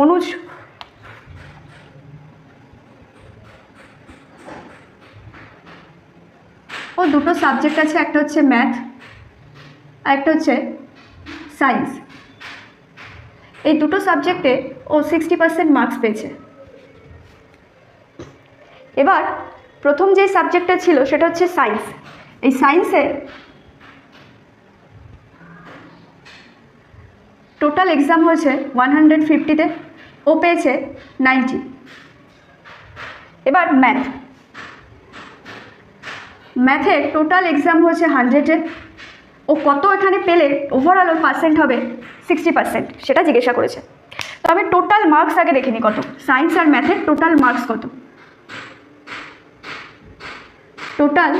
অনুজ ও দুটো সাবজেক্ট আছে, একটা হচ্ছে ম্যাথ আর একটা হচ্ছে সায়েন্স। এই দুটো সাবজেক্টে ও 60% মার্কস পেয়েছে। এবার প্রথম যে সাবজেক্টটা ছিল সেটা হচ্ছে সায়েন্স। এই সায়েন্সে টোটাল এক্সাম হয়েছে 150-তে, ও পেয়েছে 90। এবার ম্যাথের টোটাল এক্সাম হয়েছে 100-এ, ও কত এখানে পেলে ওভারঅল ওর পার্সেন্ট হবে 60%, সেটা জিজ্ঞাসা করেছে। তবে টোটাল মার্কস আগে দেখিনি কত, সায়েন্স আর ম্যাথের টোটাল মার্কস কত, টোটাল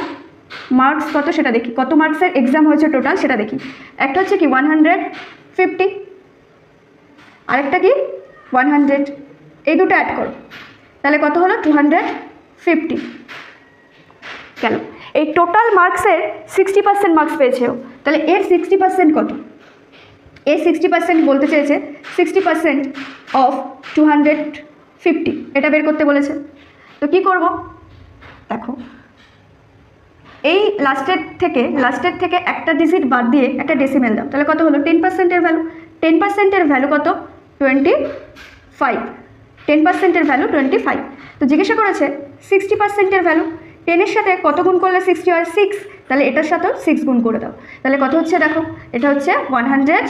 মার্কস কত সেটা দেখি, কত মার্কসের এক্সাম হয়েছে টোটাল সেটা দেখি। একটা হচ্ছে কি 150, আরেকটা কি 100, এই দুটো অ্যাড করো, তাহলে কত হলো 250 গেল। এই টোটাল মার্কসের 60% মার্কস পেয়েছে ও, তাহলে এর 60% কত? এর 60% বলতে চেয়েছে 60% অফ 250, এটা বের করতে বলেছে। তো কি করব দেখো, এই লাস্টের থেকে একটা ডিজিট বাদ দিয়ে একটা ডেসিমেল দাও, তাহলে কত হলো 10%-এর ভ্যালু। 10%-এর ভ্যালু কত? 25। 10%-এর ভ্যালু 25। তো জিজ্ঞাসা করেছে 60%-এর ভ্যালু। 10-এর সাথে কত গুণ করলে 60 হয়? 6। তাহলে এটার সাথেও 6 গুণ করে দাও, তাহলে কত হচ্ছে দেখো, এটা হচ্ছে 150।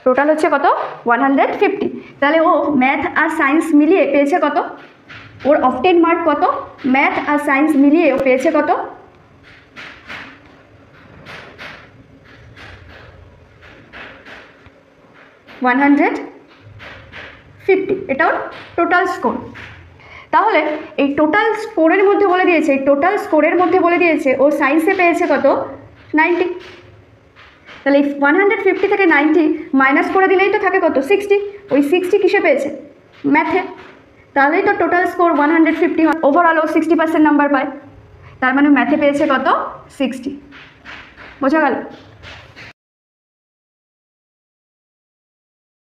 টোটাল হচ্ছে কত? 150। তাহলে ও ম্যাথ আর সায়েন্স মিলিয়ে পেয়েছে কত? ওর অফ 10 মার্ক কত? ম্যাথ আর সায়েন্স মিলিয়ে ও পেয়েছে কত? 150। এটা ওর টোটাল স্কোর। তাহলে এই টোটাল স্কোরের মধ্যে বলে দিয়েছে ও সায়েন্সে পেয়েছে কত? 90। তাহলে এই 150 থেকে 90 মাইনাস করে দিলেই তো থাকে কত? 60। ওই 60 কিসে পেয়েছে? ম্যাথে। তাহলেই তো টোটাল স্কোর 150 হয়, ওভারঅল ও 60% নাম্বার পায়, তার মানে ম্যাথে পেয়েছে কত? 60। বোঝা গেল?